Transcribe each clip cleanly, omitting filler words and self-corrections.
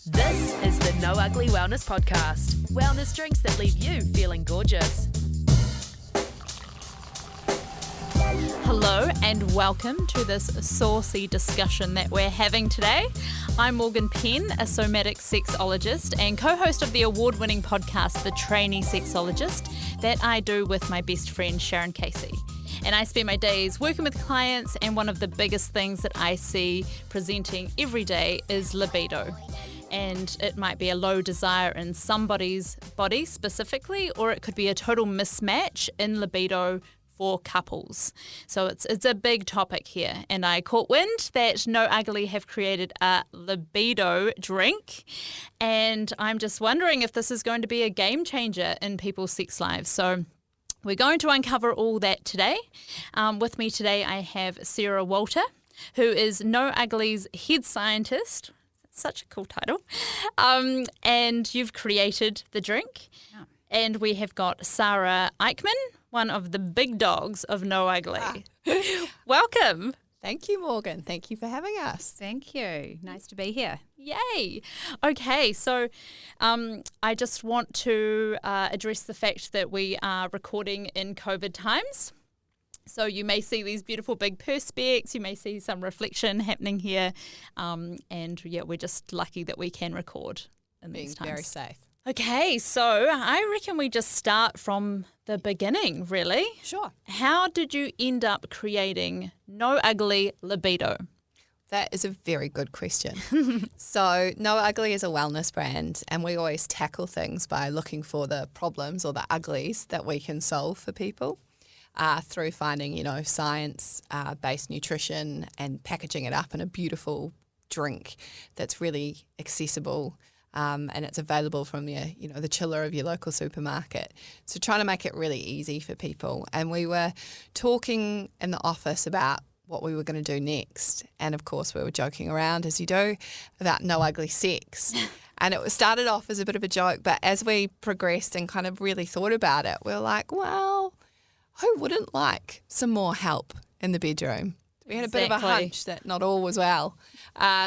This is the No Ugly Wellness Podcast. Wellness drinks that leave you feeling gorgeous. Hello and welcome to this saucy discussion that we're having today. I'm Penn, a somatic sexologist and co-host of the award-winning podcast, The Trainee Sexologist, that I do with my best friend Sharon Casey. And I spend my days working with clients, and one of the biggest things that I see presenting every day is libido. And it might be a low desire in somebody's body specifically, or it could be a total mismatch in libido for couples. So it's a big topic here. And I caught wind that No Ugly have created a libido drink. And I'm just wondering if this is going to be a game changer in people's sex lives. So we're going to uncover all that today. With me today, I have Sara Walter, who is No Ugly's head scientist. Such a cool title. And you've created the drink. Yeah. And we have got Sara Eichmann, one of the big dogs of No Ugly. Welcome. Thank you, Morgan. Thank you for having us. Thank you. Nice to be here. Yay. Okay, so I just want to address the fact that we are recording in COVID times. So you may see these beautiful big perspex, you may see some reflection happening here, and yeah, we're just lucky that we can record in these times. Being very safe. Okay, so I reckon we just start from the beginning, really. Sure. How did you end up creating No Ugly Libido? That is a very good question. So No Ugly is a wellness brand, and we always tackle things by looking for the problems or the uglies that we can solve for people. Through finding, science-based nutrition and packaging it up in a beautiful drink that's really accessible, and it's available from the chiller of your local supermarket. So trying to make it really easy for people. And we were talking in the office about what we were going to do next. And of course we were joking around, as you do, about no ugly sex. And it started off as a bit of a joke, but as we progressed and kind of really thought about it, we were like, well, who wouldn't like some more help in the bedroom? We had a bit of a hunch that not all was well.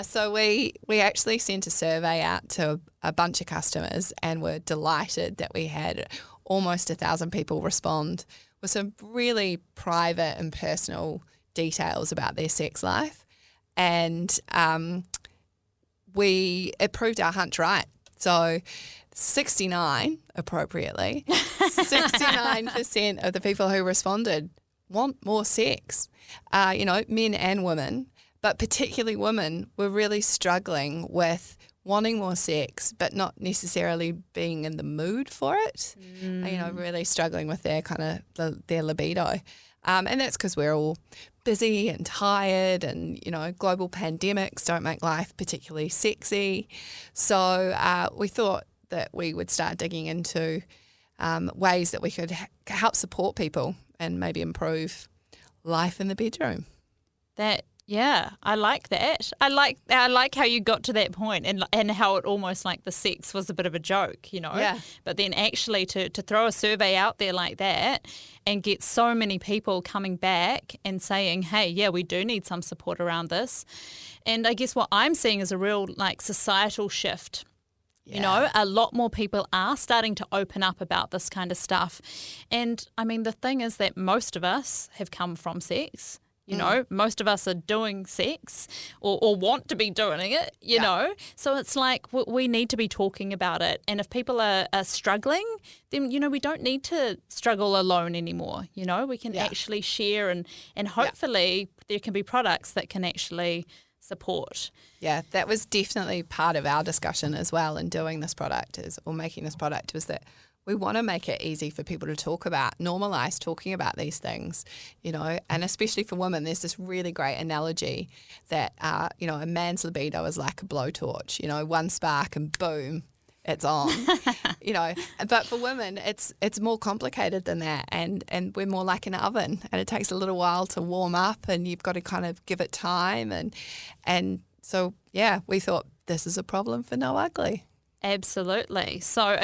So we actually sent a survey out to a bunch of customers, and were delighted that we had almost 1,000 people respond with some really private and personal details about their sex life. And it proved our hunch right. So 69, appropriately, 69% of the people who responded want more sex, men and women, but particularly women were really struggling with wanting more sex, but not necessarily being in the mood for it, really struggling with their their libido. And that's because we're all busy and tired, and, global pandemics don't make life particularly sexy. So we thought that we would start digging into ways that we could help support people and maybe improve life in the bedroom. I like that. I like how you got to that point, and how it almost like the sex was a bit of a joke, Yeah. But then actually to throw a survey out there like that and get so many people coming back and saying, hey, yeah, we do need some support around this. And I guess what I'm seeing is a real societal shift. Yeah. A lot more people are starting to open up about this kind of stuff. And I mean, the thing is that most of us have come from sex. Most of us are doing sex or want to be doing it, you know. So it's like we need to be talking about it. And if people are struggling, then, we don't need to struggle alone anymore. We can actually share, and hopefully there can be products that can actually support. Yeah, that was definitely part of our discussion as well in doing this product making this product, was that we want to make it easy for people to talk about, normalise talking about these things, and especially for women, there's this really great analogy that, a man's libido is like a blowtorch, one spark and boom, it's on, but for women, it's more complicated than that. And we're more like an oven, and it takes a little while to warm up, and you've got to kind of give it time. And so, yeah, we thought this is a problem for No Ugly. Absolutely. So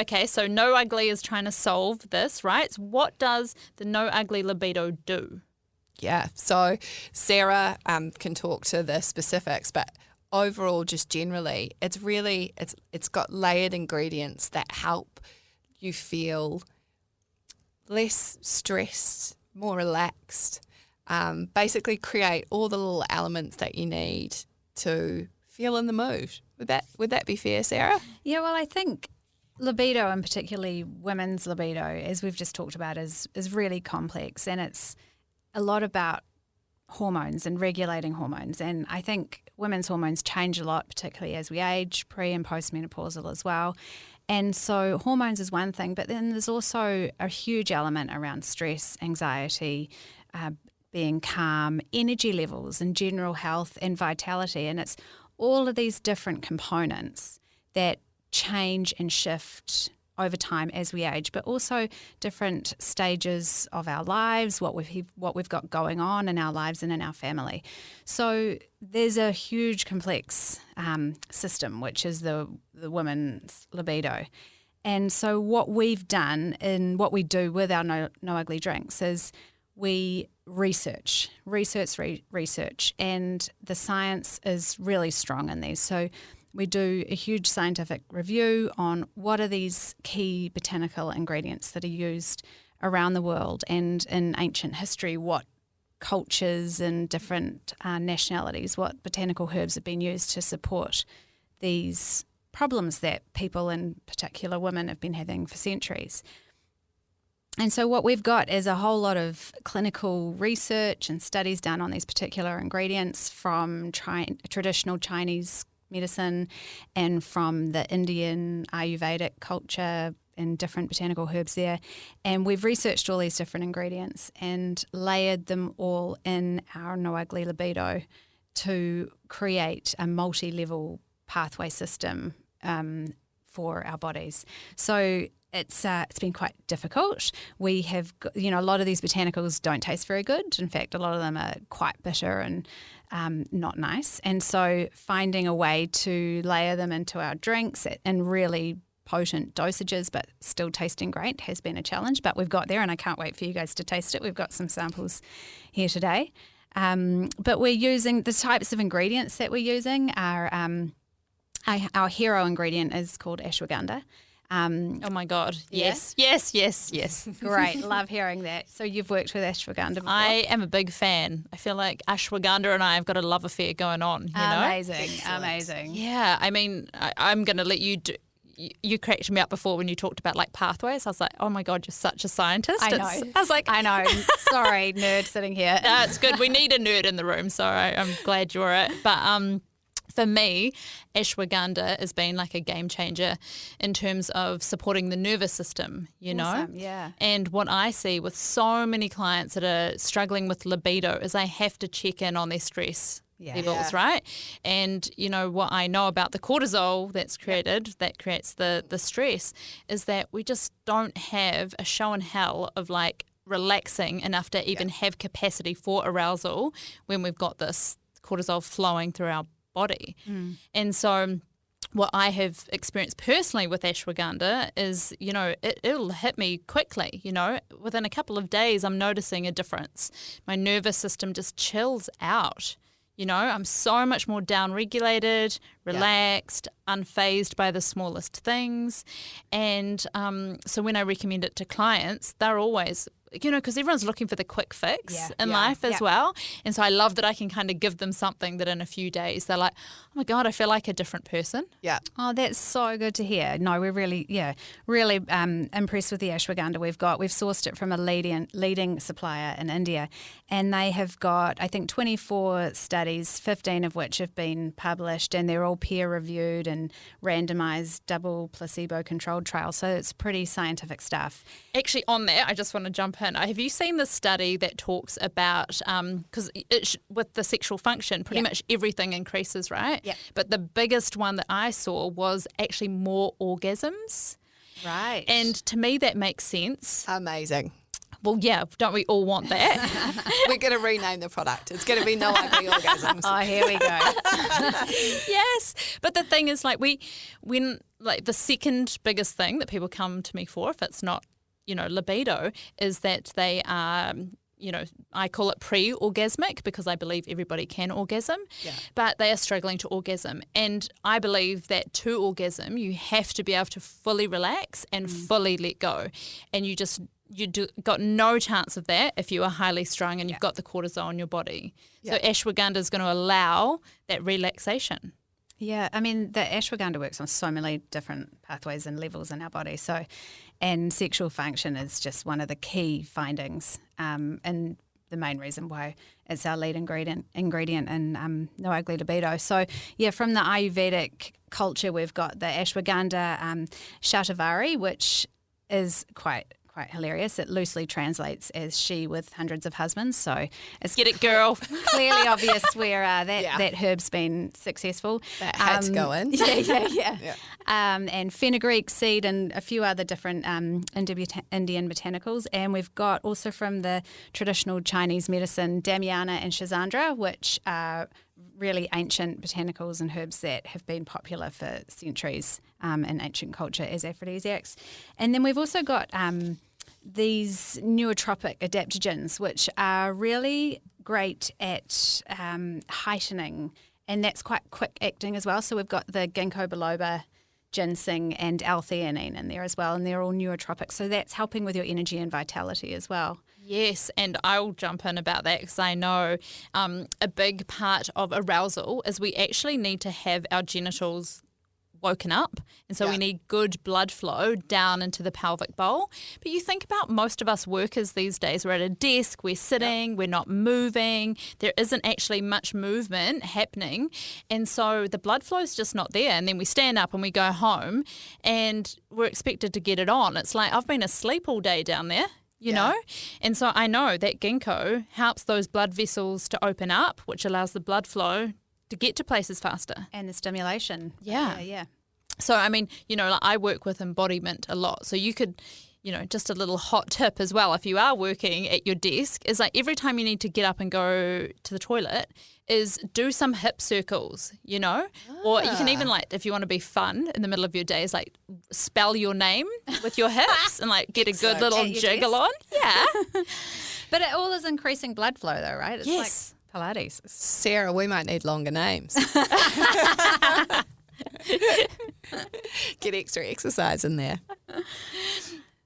No Ugly is trying to solve this, right? So what does the No Ugly Libido do? Yeah. So Sara can talk to the specifics, but overall, just generally, it's got layered ingredients that help you feel less stressed, more relaxed, basically create all the little elements that you need to feel in the mood. Would that be fair, Sara? Yeah, well, I think libido, and particularly women's libido, as we've just talked about, is really complex, and it's a lot about hormones and regulating hormones. And I think women's hormones change a lot, particularly as we age, pre and postmenopausal as well. And so hormones is one thing, but then there's also a huge element around stress, anxiety, being calm, energy levels and general health and vitality. And it's all of these different components that change and shift over time as we age, but also different stages of our lives, what we've got going on in our lives and in our family. So there's a huge complex system, which is the women's libido. And so what we've done and what we do with our No Ugly drinks is we research, and the science is really strong in these. So we do a huge scientific review on what are these key botanical ingredients that are used around the world and in ancient history, what cultures and different nationalities, what botanical herbs have been used to support these problems that people, in particular women, have been having for centuries. And so what we've got is a whole lot of clinical research and studies done on these particular ingredients from traditional Chinese medicine and from the Indian Ayurvedic culture and different botanical herbs there. And we've researched all these different ingredients and layered them all in our No Ugly Libido to create a multi-level pathway system for our bodies. So it's been quite difficult. We have, a lot of these botanicals don't taste very good. In fact, a lot of them are quite bitter and not nice. And so finding a way to layer them into our drinks in really potent dosages but still tasting great has been a challenge. But we've got there, and I can't wait for you guys to taste it. We've got some samples here today. But we're using the types of ingredients that we're using are our hero ingredient is called ashwagandha. Oh my God. Yes. Great. Love hearing that. So you've worked with ashwagandha before? I am a big fan. I feel like ashwagandha and I have got a love affair going on, you know? Amazing. Yeah. I mean, I'm going to let you do. You cracked me up before when you talked about like pathways. I was like, oh my God, you're such a scientist. I know. Sorry, nerd sitting here. No, it's good. We need a nerd in the room. So I'm glad you're it. But for me, ashwagandha has been like a game changer in terms of supporting the nervous system, you know? Yeah. And what I see with so many clients that are struggling with libido is they have to check in on their stress levels, right? And, what I know about the cortisol that's created, that creates the stress, is that we just don't have a show and hell of like relaxing enough to even have capacity for arousal when we've got this cortisol flowing through our body. And so what I have experienced personally with ashwagandha is, it'll hit me quickly, within a couple of days I'm noticing a difference. My nervous system just chills out. I'm so much more down-regulated, relaxed, unfazed by the smallest things. And so when I recommend it to clients, they're always, because everyone's looking for the quick fix in life as well. And so I love that I can kind of give them something that in a few days they're like, oh my God, I feel like a different person. Yeah. Oh, that's so good to hear. No, we're really impressed with the ashwagandha we've got. We've sourced it from a leading supplier in India, and they have got, I think, 24 studies, 15 of which have been published, and they're all peer-reviewed and randomised double placebo-controlled trials. So it's pretty scientific stuff. Actually, on that, I just want to jump in. Have you seen the study that talks about, because with the sexual function, pretty much everything increases, right? Yeah. But the biggest one that I saw was actually more orgasms. Right. And to me, that makes sense. Amazing. Well, yeah, don't we all want that? We're going to rename the product. It's going to be No Ugly Orgasms. Oh, here we go. Yes. But the thing is, like, when the second biggest thing that people come to me for, if it's not, libido, is that they are I call it pre-orgasmic because I believe everybody can orgasm, but they are struggling to orgasm. And I believe that to orgasm, you have to be able to fully relax and fully let go. And you got no chance of that if you are highly strung and you've got the cortisol in your body. So ashwagandha is going to allow that relaxation. Yeah, I mean, the ashwagandha works on so many different pathways and levels in our body. So, and sexual function is just one of the key findings, and the main reason why it's our lead ingredient in No Ugly Libido. So, yeah, from the Ayurvedic culture, we've got the ashwagandha shatavari, which is quite hilarious. It loosely translates as she with hundreds of husbands. So it's get it, girl. Clearly obvious where that herb's been successful. That had to go in. Yeah. And fenugreek seed and a few other different Indian botanicals. And we've got also from the traditional Chinese medicine, Damiana and Schizandra, which are really ancient botanicals and herbs that have been popular for centuries in ancient culture as aphrodisiacs. And then we've also got these neurotropic adaptogens, which are really great at heightening, and that's quite quick acting as well. So we've got the ginkgo biloba, ginseng and L-theanine in there as well, and they're all neurotropic. So that's helping with your energy and vitality as well. Yes, and I'll jump in about that because I know a big part of arousal is we actually need to have our genitals woken up, and so we need good blood flow down into the pelvic bowl. But you think about most of us workers these days, we're at a desk, we're sitting, we're not moving, there isn't actually much movement happening, and so the blood flow is just not there. And then we stand up and we go home and we're expected to get it on. It's like I've been asleep all day down there. You know? And so I know that ginkgo helps those blood vessels to open up, which allows the blood flow to get to places faster. And the stimulation. Yeah. So, I mean, like I work with embodiment a lot. So you could, just a little hot tip as well, if you are working at your desk, is like every time you need to get up and go to the toilet is do some hip circles, Or you can even if you want to be fun in the middle of your day is spell your name with your hips and get a good little jiggle on. Yeah. But it all is increasing blood flow though, right? It's yes. like Pilates. Sarah, we might need longer names. Get extra exercise in there.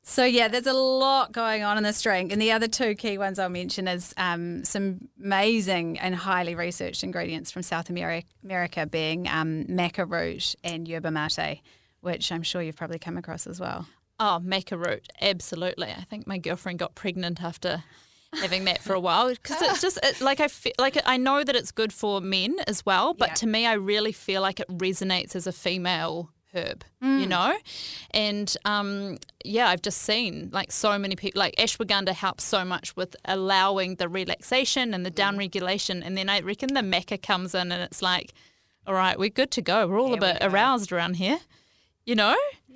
So, yeah, there's a lot going on in this drink. And the other two key ones I'll mention is some amazing and highly researched ingredients from South America being maca root and yerba mate, which I'm sure you've probably come across as well. Oh, maca root, absolutely. I think my girlfriend got pregnant after having that for a while because it's just I know that it's good for men as well, but to me I really feel like it resonates as a female herb, and I've just seen so many people ashwagandha helps so much with allowing the relaxation and the down regulation, and then I reckon the maca comes in and it's like, all right, we're good to go, we're all a bit aroused around here.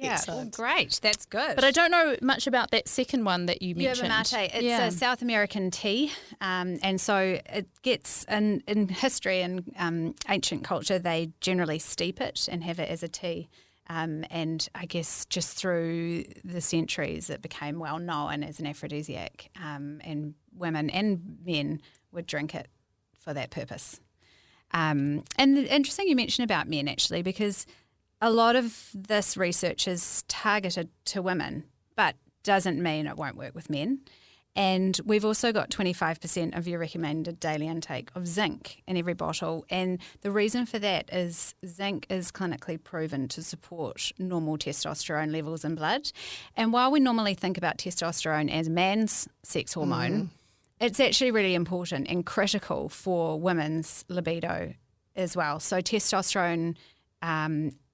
Yeah, well, great. That's good. But I don't know much about that second one that you mentioned. Yerba mate. It's a South American tea, and so it gets in history and ancient culture they generally steep it and have it as a tea. And I guess just through the centuries it became well known as an aphrodisiac, and women and men would drink it for that purpose. And interesting you mentioned about men actually, because a lot of this research is targeted to women, but doesn't mean it won't work with men. And we've also got 25% of your recommended daily intake of zinc in every bottle. And the reason for that is zinc is clinically proven to support normal testosterone levels in blood. And while we normally think about testosterone as man's sex hormone, it's actually really important and critical for women's libido as well. So testosterone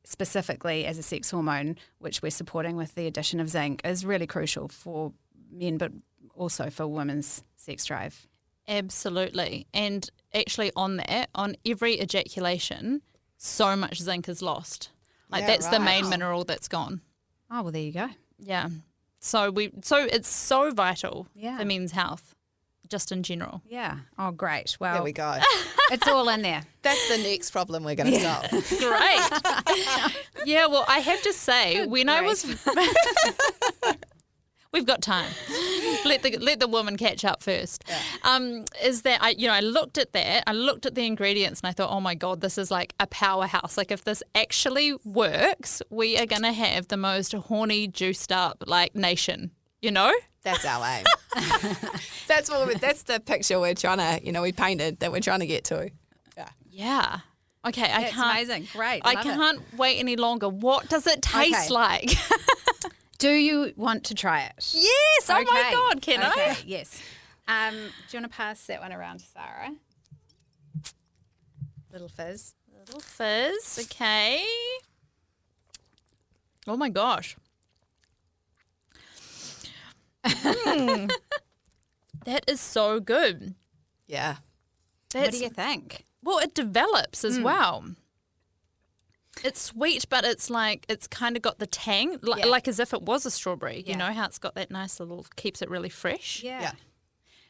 specifically as a sex hormone, which we're supporting with the addition of zinc, is really crucial for men, but also for women's sex drive. Absolutely. And actually on that, on every ejaculation, so much zinc is lost. That's the main mineral that's gone. Oh, well, there you go. Yeah. So it's so vital for men's health, just in general. Yeah. Oh, great. Well, there we go. It's all in there. That's the next problem we're going to solve. Great. Yeah, well, I have to say, when I was... We've got time. let the woman catch up first. Is that I looked at that, I looked at the ingredients, and I thought, oh my God, this is like a powerhouse. Like if this actually works, we are gonna have the most horny, juiced up like nation. You know? That's our aim. That's the picture we're trying to, we painted that we're trying to get to. Yeah. Yeah. Okay, That's amazing. Great. I Love it. can't wait any longer. What does it taste like? Do you want to try it? Yes. Oh my God, can I? Yes. Do you want to pass that one around to Sara? Little fizz. Little fizz. Okay. Oh my gosh. That is so good. Yeah. What do you think? Well, it develops as well. It's sweet, but it's kind of got the tang, like as if it was a strawberry. You know how it's got that nice little, keeps it really fresh. Yeah.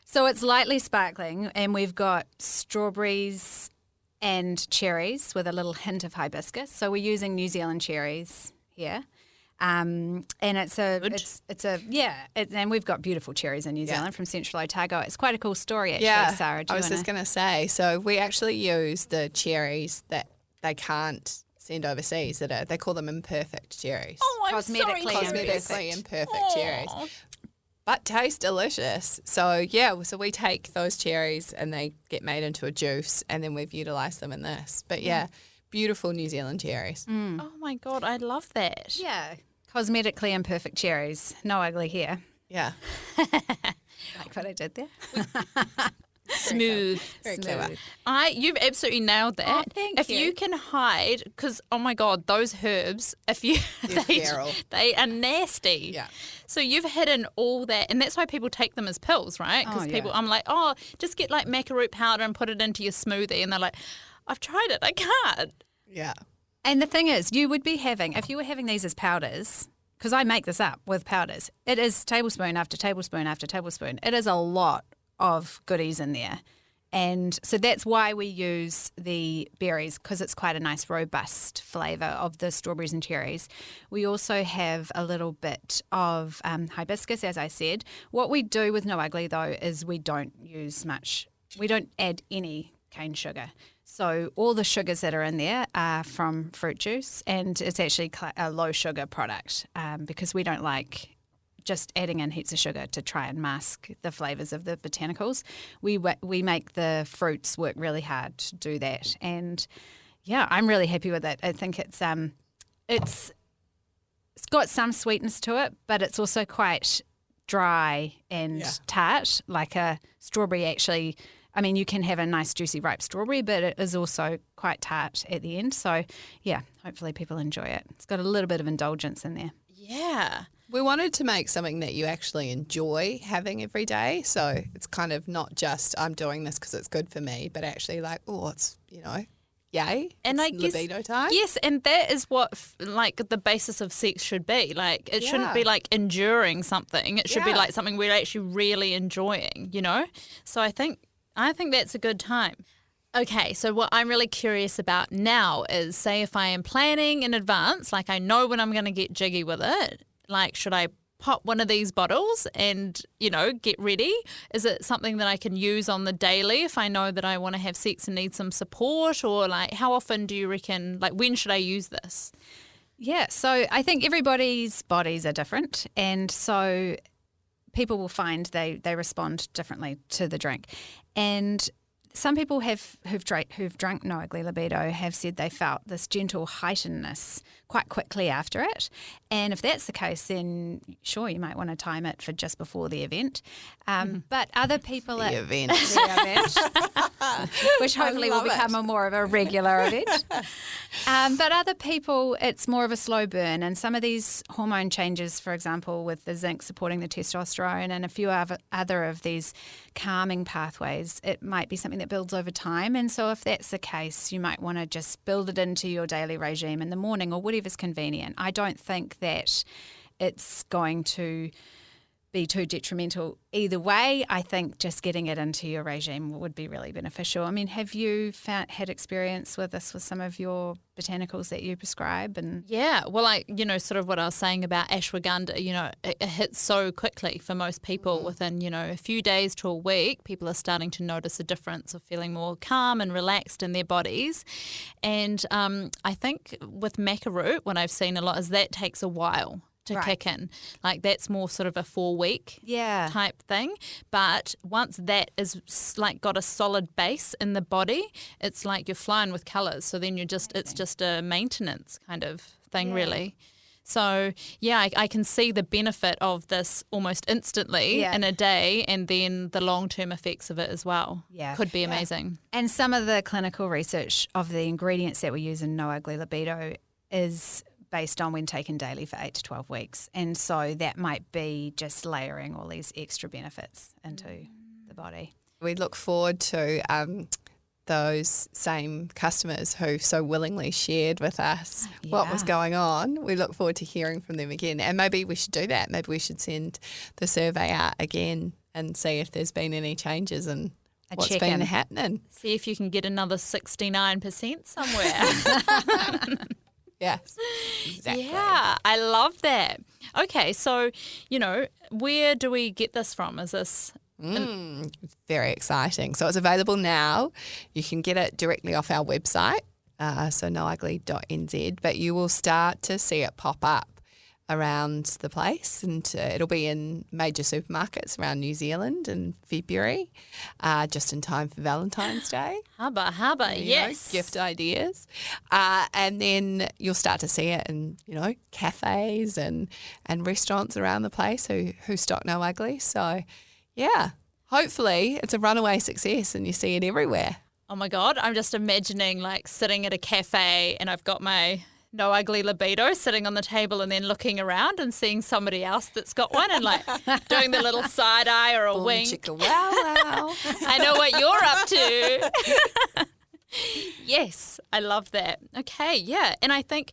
So it's lightly sparkling, and we've got strawberries and cherries with a little hint of hibiscus. So we're using New Zealand cherries here. And and we've got beautiful cherries in New Zealand from Central Otago. It's quite a cool story, actually, Sara. I was just going to say, so we actually use the cherries that they can't send overseas. They call them imperfect cherries. Oh, I'm Cosmetically imperfect cherries. But taste delicious. So, so we take those cherries and they get made into a juice, and then we've utilised them in this. But beautiful New Zealand cherries. Oh my God, I love that. Yeah. Cosmetically imperfect cherries. No ugly here. Yeah. Like what I did there? Smooth. Very clever. You've absolutely nailed that. Oh, thank you. You can hide, because, oh my God, those herbs, they are nasty. Yeah. So you've hidden all that, and that's why people take them as pills, right? Because I'm like, just get like macaroot powder and put it into your smoothie, and they're like, I've tried it, I can't. Yeah. And the thing is, you would be having, if you were having these as powders, because I make this up with powders, it is tablespoon after tablespoon after tablespoon. It is a lot of goodies in there. And so that's why we use the berries, because it's quite a nice robust flavour of the strawberries and cherries. We also have a little bit of hibiscus, as I said. What we do with No Ugly, though, is we don't add any cane sugar. So all the sugars that are in there are from fruit juice, and it's actually a low sugar product because we don't like just adding in heaps of sugar to try and mask the flavours of the botanicals. We make the fruits work really hard to do that, and I'm really happy with it. I think it's got some sweetness to it, but it's also quite dry and tart, like a strawberry actually. I mean, you can have a nice juicy ripe strawberry, but it is also quite tart at the end. So, hopefully people enjoy it. It's got a little bit of indulgence in there. Yeah. We wanted to make something that you actually enjoy having every day. So it's kind of not just I'm doing this because it's good for me, but actually like, it's, yay. And I guess libido time. Yes, and that is what like the basis of sex should be. Like it shouldn't be like enduring something. It should be like something we're actually really enjoying, So I think that's a good time. Okay, so what I'm really curious about now is, say if I am planning in advance, like I know when I'm going to get jiggy with it, like should I pop one of these bottles and, get ready? Is it something that I can use on the daily if I know that I want to have sex and need some support? Or like how often do you reckon, like when should I use this? Yeah, so I think everybody's bodies are different, and so people will find they respond differently to the drink. And some people who've drunk No Ugly Libido have said they felt this gentle heightenedness quite quickly after it. And if that's the case, then sure, you might want to time it for just before the event. But other people The event. which hopefully will become more of a regular event. But other people, it's more of a slow burn. And some of these hormone changes, for example, with the zinc supporting the testosterone and a few other of these calming pathways, it might be something that builds over time. And so if that's the case, you might want to just build it into your daily regime in the morning or whatever's convenient. I don't think that it's going to be too detrimental either way. I think just getting it into your regime would be really beneficial. I mean, have you had experience with this with some of your botanicals that you prescribe? And Yeah, well, sort of what I was saying about ashwagandha, it hits so quickly for most people within, a few days to a week. People are starting to notice a difference of feeling more calm and relaxed in their bodies. And I think with maca root, what I've seen a lot is that takes a while to kick in. Like that's more sort of a 4-week type thing. But once that is like got a solid base in the body, it's like you're flying with colours. So then it's just a maintenance kind of thing really. So, I can see the benefit of this almost instantly in a day, and then the long-term effects of it as well. Could be amazing. And some of the clinical research of the ingredients that we use in No Ugly Libido is based on when taken daily for 8 to 12 weeks. And so that might be just layering all these extra benefits into the body. We look forward to those same customers who so willingly shared with us what was going on. We look forward to hearing from them again. And maybe we should do that. Maybe we should send the survey out again and see if there's been any changes and what's been happening. See if you can get another 69% somewhere. Yes, exactly. Yeah, I love that. Okay, so, where do we get this from? Is this... Very exciting. So it's available now. You can get it directly off our website, so nougly.nz, but you will start to see it pop up around the place, and it'll be in major supermarkets around New Zealand in February, just in time for Valentine's Day. Hubba, yes. Gift ideas. And then you'll start to see it in, cafes and restaurants around the place who stock No Ugly. So, hopefully it's a runaway success and you see it everywhere. Oh my God, I'm just imagining like sitting at a cafe and I've got my No Ugly Libido sitting on the table and then looking around and seeing somebody else that's got one and like doing the little side eye or a Boom, wink. Chicka, wow, wow. I know what you're up to. Yes, I love that. Okay, yeah. And I think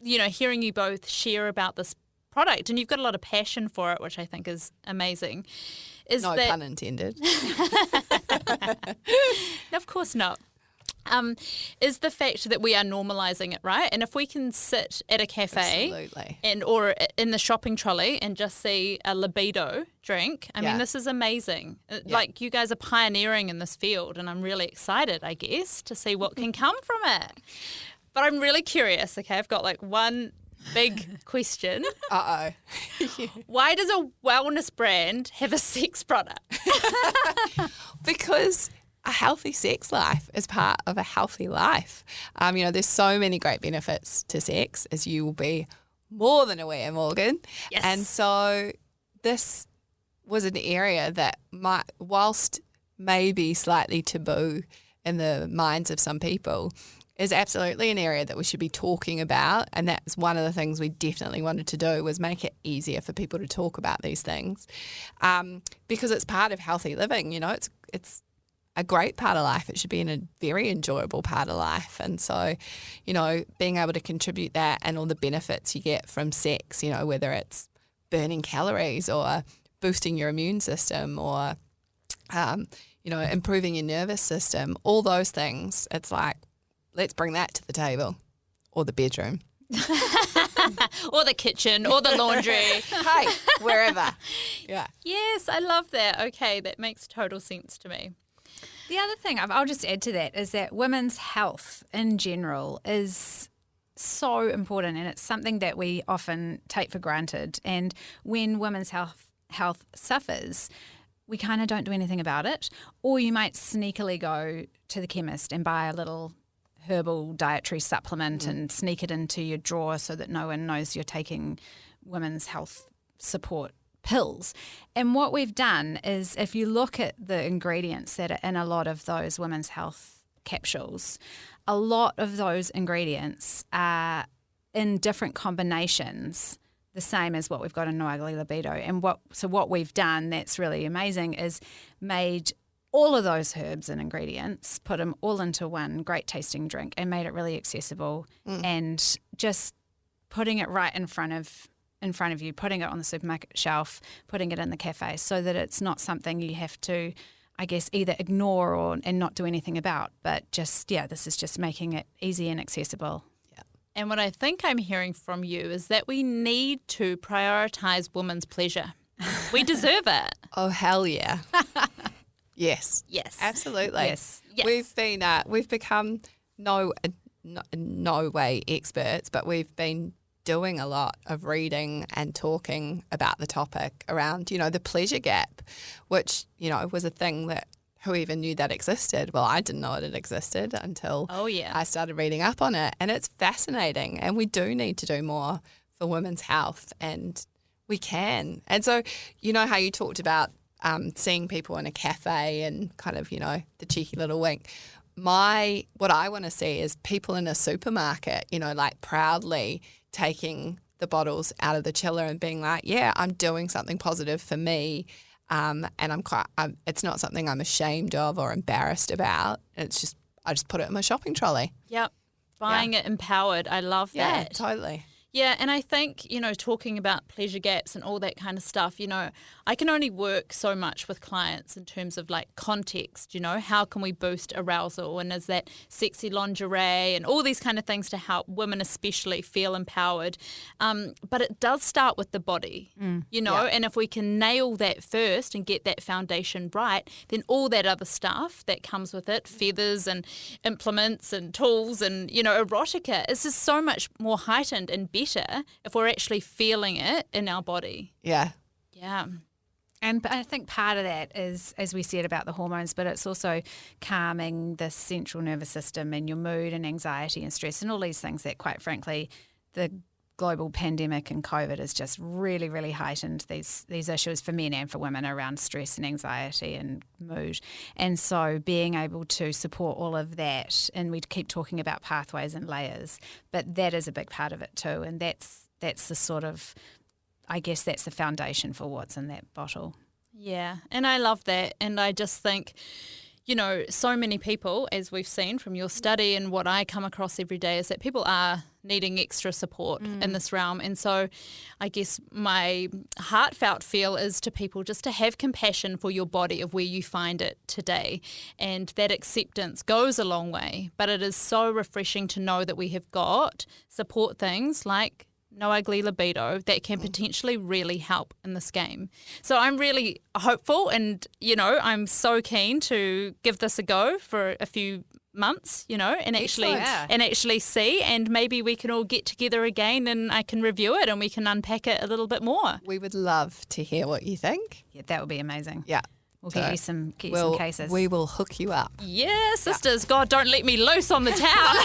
hearing you both share about this product, and you've got a lot of passion for it, which I think is amazing. No pun intended. Of course not. Is the fact that we are normalising it, right? And if we can sit at a cafe or in the shopping trolley and just see a libido drink, I mean, this is amazing. Like you guys are pioneering in this field, and I'm really excited, I guess, to see what can come from it. But I'm really curious, okay? I've got like one big question. Why does a wellness brand have a sex product? Because a healthy sex life is part of a healthy life. There's so many great benefits to sex, as you will be more than aware, Morgan. Yes. And so this was an area that whilst maybe slightly taboo in the minds of some people, is absolutely an area that we should be talking about. And that's one of the things we definitely wanted to do, was make it easier for people to talk about these things, because it's part of healthy living. It's a great part of life. It should be a very enjoyable part of life. And so, being able to contribute that and all the benefits you get from sex, whether it's burning calories or boosting your immune system or, improving your nervous system, all those things, it's like, let's bring that to the table or the bedroom. Or the kitchen or the laundry. Hey, wherever. Yeah. Yes, I love that. Okay, that makes total sense to me. The other thing I'll just add to that is that women's health in general is so important, and it's something that we often take for granted. And when women's health suffers, we kind of don't do anything about it. Or you might sneakily go to the chemist and buy a little herbal dietary supplement and sneak it into your drawer so that no one knows you're taking women's health support pills. And what we've done is, if you look at the ingredients that are in a lot of those women's health capsules, a lot of those ingredients are in different combinations, the same as what we've got in No Ugly Libido. And what we've done that's really amazing is made all of those herbs and ingredients, put them all into one great tasting drink and made it really accessible, and just putting it right in front of in front of you, putting it on the supermarket shelf, putting it in the cafe, so that it's not something you have to, I guess, either ignore and not do anything about, but just, this is just making it easy and accessible. Yeah. And what I think I'm hearing from you is that we need to prioritise women's pleasure. We deserve it. Oh, hell yeah. Yes. Yes. Absolutely. Yes. We've become no way experts, but we've been doing a lot of reading and talking about the topic around, the pleasure gap, which, was a thing that who even knew that existed? Well, I didn't know it existed until I started reading up on it. And it's fascinating. And we do need to do more for women's health, and we can. And so, how you talked about seeing people in a cafe and kind of, the cheeky little wink. What I want to see is people in a supermarket, like proudly taking the bottles out of the chiller and being like, yeah, I'm doing something positive for me. And it's not something I'm ashamed of or embarrassed about. It's just, I just put it in my shopping trolley. Yep. Buying it empowered. I love that. Yeah, totally. Yeah, and I think, talking about pleasure gaps and all that kind of stuff, I can only work so much with clients in terms of like context, how can we boost arousal, and is that sexy lingerie and all these kind of things to help women especially feel empowered. But it does start with the body, and if we can nail that first and get that foundation right, then all that other stuff that comes with it, feathers and implements and tools and, erotica, is just so much more heightened and better if we're actually feeling it in our body. Yeah. Yeah. And I think part of that is, as we said about the hormones, but it's also calming the central nervous system and your mood and anxiety and stress and all these things that, quite frankly, the global pandemic and COVID has just really, really heightened these issues for men and for women around stress and anxiety and mood. And so being able to support all of that, and we keep talking about pathways and layers, but that is a big part of it too. And that's the sort of, I guess that's the foundation for what's in that bottle. Yeah, and I love that. And I just think, so many people, as we've seen from your study and what I come across every day, is that people are needing extra support in this realm. And so I guess my heartfelt feel is to people just to have compassion for your body of where you find it today. And that acceptance goes a long way. But it is so refreshing to know that we have got support things like No Ugly Libido that can potentially really help in this game. So I'm really hopeful, and, I'm so keen to give this a go for a few months, and actually see, and maybe we can all get together again and I can review it and we can unpack it a little bit more. We would love to hear what you think. Yeah, that would be amazing. Yeah. We'll get you some cases. We will hook you up. Yeah, sisters. Yeah. God, don't let me loose on the town.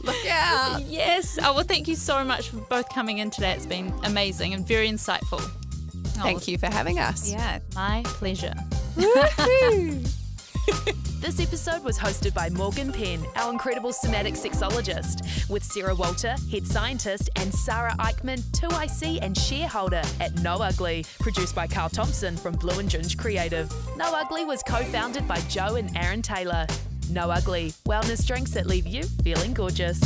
Look out. Yes. Oh, well, thank you so much for both coming in today. It's been amazing and very insightful. Thank you for having us. Yeah, my pleasure. This episode was hosted by Morgan Penn, our incredible somatic sexologist, with Sara Walter, head scientist, and Sara Eichmann, 2IC and shareholder at No Ugly, produced by Carl Thompson from Blue and Ginge Creative. No Ugly was co-founded by Joe and Aaron Taylor. No Ugly, wellness drinks that leave you feeling gorgeous.